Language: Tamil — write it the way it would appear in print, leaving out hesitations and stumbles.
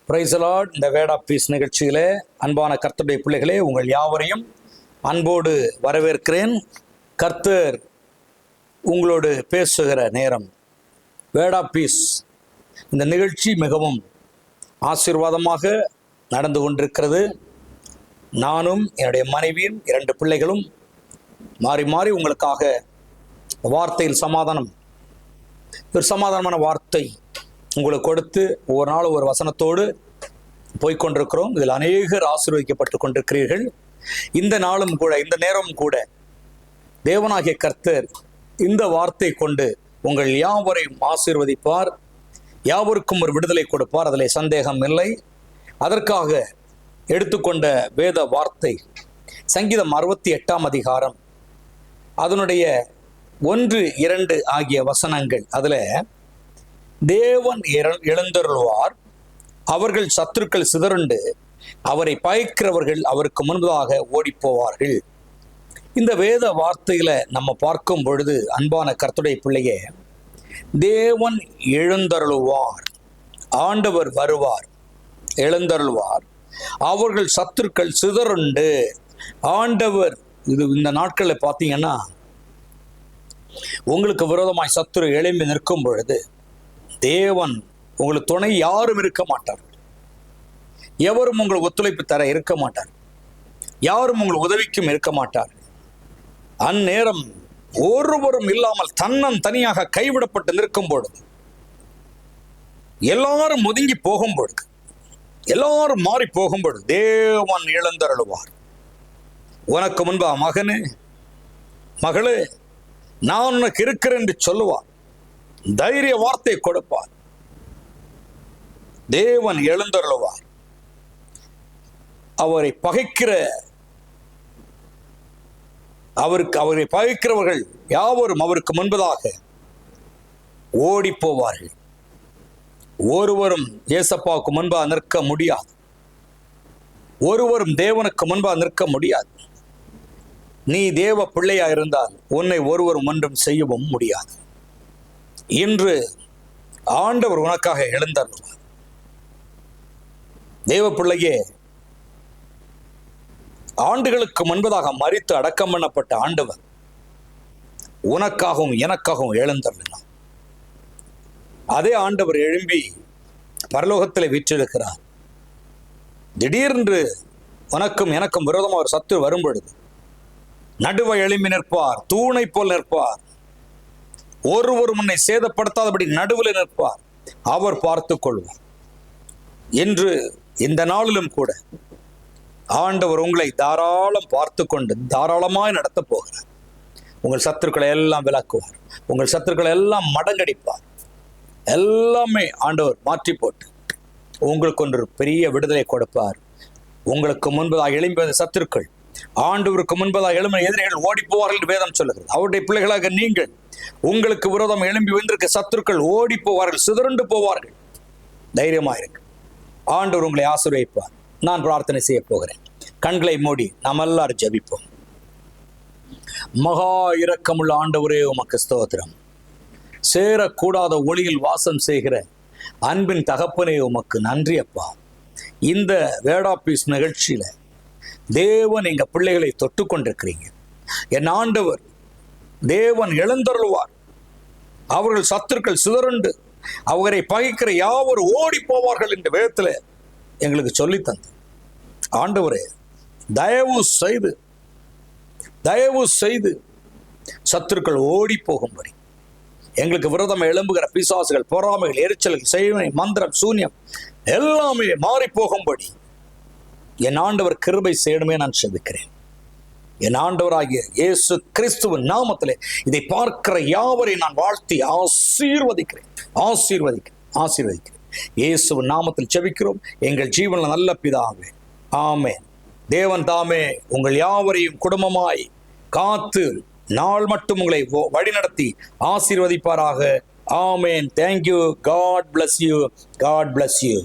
Praise the Lord. இந்த வேர்ட் ஆஃப் பீஸ் நிகழ்ச்சியிலே அன்பான கர்த்தருடைய பிள்ளைகளே, உங்கள் யாவரையும் அன்போடு வரவேற்கிறேன். கர்த்தர் உங்களோடு பேசுகிற நேரம். வேர்ட் ஆஃப் பீஸ் இந்த நிகழ்ச்சி மிகவும் ஆசீர்வாதமாக நடந்து கொண்டிருக்கிறது. நானும் என்னுடைய மனைவியும் 2 பிள்ளைகளும் மாறி மாறி உங்களுக்காக வார்த்தையில் ஒரு சமாதானமான வார்த்தை உங்களுக்கு கொடுத்து ஒவ்வொரு நாளும் ஒரு வசனத்தோடு போய்கொண்டிருக்கிறோம். இதில் அநேகர் ஆசீர்வதிக்கப்பட்டு கொண்டிருக்கிறீர்கள். இந்த நாளும் கூட, இந்த நேரமும் கூட தேவனாகிய கர்த்தர் இந்த வார்த்தை கொண்டு உங்கள் யாவரையும் ஆசீர்வதிப்பார், யாவருக்கும் ஒரு விடுதலை கொடுப்பார். அதில் சந்தேகம் இல்லை. அதற்காக எடுத்துக்கொண்ட வேத வார்த்தை சங்கீதம் 68ஆம் அதிகாரம், அதனுடைய 1, 2 ஆகிய வசனங்கள். அதில் தேவன் எழுந்தருள்வார், அவர்கள் சத்துருக்கள் சிதறுண்டு, அவரை பயக்கிறவர்கள் அவருக்கு முன்பதாக ஓடிப்போவார்கள். இந்த வேத வார்த்தையில நம்ம பார்க்கும் பொழுது, அன்பான கர்த்தருடைய பிள்ளையே, தேவன் எழுந்தருள்வார், ஆண்டவர் வருவார், எழுந்தருள்வார், அவர்கள் சத்துருக்கள் சிதறுண்டு. ஆண்டவர் இந்த நாட்களில் பார்த்தீங்கன்னா, உங்களுக்கு விரோதமாய் சத்துரு எழும்பி நிற்கும் பொழுது தேவன் உங்களுக்கு துணை யாரும் இருக்க மாட்டார். எவரும் உங்கள் ஒத்துழைப்பு தர இருக்க மாட்டார். யாரும் உங்கள் உதவிக்கும் இருக்க மாட்டார். அந்நேரம் ஒருவரும் இல்லாமல் தனியாக கைவிடப்பட்டு நிற்கும் பொழுது, எல்லாரும் ஒதுங்கி போகும் பொழுது, எல்லாரும் மாறி போகும் பொழுது தேவன் எழுந்தருளுவார். உனக்கு முன்பா மகனே, மகளே, நான் உனக்கு இருக்கிறேன் என்று சொல்லுவார். தைரிய வார்த்தை கொடுப்பார். தேவன் எழுந்தருளுவார். அவரை பகைக்கிறவர்கள் யாவரும் அவருக்கு முன்பதாக ஓடி போவார்கள். ஒருவரும் இயேசப்பாவுக்கு முன்பாக நிற்க முடியாது. ஒருவரும் தேவனுக்கு முன்பாக நிற்க முடியாது. நீ தேவ பிள்ளையா இருந்தால் உன்னை ஒருவரும் ஒன்றும் செய்யவும் முடியாது. இன்று ஆண்டவர் உனக்காக எழுந்தருள்வார். தேவ பிள்ளையே, ஆண்டுகளுக்கு முன்பதாக மரித்து அடக்கம் பண்ணப்பட்ட ஆண்டவர் உனக்காகவும் எனக்காகவும் எழுந்தருளினார். அதே ஆண்டவர் எழும்பி பரலோகத்தில் வீற்றிருக்கிறார். திடீரென்று உனக்கும் எனக்கும் விரோதமாக ஒரு சத்துரு வரும் பொழுது நடுவை எழும்பி நிற்பார், தூணை போல் நிற்பார். ஒருவர் முன்னை சேதப்படுத்தாதபடி நடுவில் நிற்பார். அவர் பார்த்து கொள்வார். என்று இந்த நாளிலும் கூட ஆண்டவர் உங்களை தாராளம் பார்த்து கொண்டு தாராளமாய் நடத்த போகிறார். உங்கள் சத்துருக்களை எல்லாம் விலக்குவார். உங்கள் சத்துருக்களை எல்லாம் மடங்கடிப்பார். எல்லாமே ஆண்டவர் மாற்றி போட்டு உங்களுக்கு ஒன்று பெரிய விடுதலை கொடுப்பார். உங்களுக்கு முன்பதாக எழும்பிய சத்துருக்கள், ஆண்டவருக்கு முன்பதாக எழும்பின எதிரிகள் ஓடி போவார்கள் என்று வேதம் சொல்லுகிறது. அவருடைய பிள்ளைகளாக நீங்கள், உங்களுக்கு விரோதம் எழும்பி வந்திருக்க சத்துருக்கள் ஓடி போவார்கள், சிதறுண்டு போவார்கள். தைரியமாயிருங்க. ஆண்டவர் உங்களை ஆசீர்வதிப்பார். நான் பிரார்த்தனை செய்ய போகிறேன். கண்களை மூடி நாம் எல்லாரும் ஜெபிப்போம். மகா இரக்கமுள்ள ஆண்டவரே, உமக்கு ஸ்தோத்திரம். சேரக்கூடாத ஒளியில் வாசம் செய்கிற அன்பின் தகப்பனே, உமக்கு நன்றி அப்பா. இந்த வேர்ட் ஆஃப் பீஸ் நிகழ்ச்சியில தேவன் எங்க பிள்ளைகளை தொட்டு கொண்டிருக்கிறீங்க. என் ஆண்டவர் தேவன் எழுந்தருள்வார், அவர்கள் சத்துருக்கள் சிதறுண்டு, அவரை பகைக்கிற யாவரும் ஓடி போவார்கள் என்ற வேதத்தில் எங்களுக்கு சொல்லி தந்து ஆண்டவரே, தயவு செய்து சத்துருக்கள் ஓடி போகும்படி, எங்களுக்கு விரோதம் எழும்புகிற பிசாசுகள், பொறாமைகள், எரிச்சல்கள், செய்வனை, மந்திரம், சூன்யம் எல்லாமே மாறி போகும்படி என் ஆண்டவர் கிருபை செய்யணுமே நான் செபிக்கிறேன். என் ஆண்டவராகிய இயேசு கிறிஸ்துவின் நாமத்திலே இதை பார்க்கிற யாவரை நான் வாழ்த்தி ஆசீர்வதிக்கிறேன். இயேசுவின் நாமத்தில் செபிக்கிறோம் எங்கள் ஜீவனில் நல்ல பிதாவே, ஆமென். தேவன் தாமே உங்கள் யாவரையும் குடும்பமாய் காத்து நாள் மட்டும் உங்களை வழிநடத்தி ஆசீர்வதிப்பாராக. ஆமென். தேங்க்யூ. God bless you.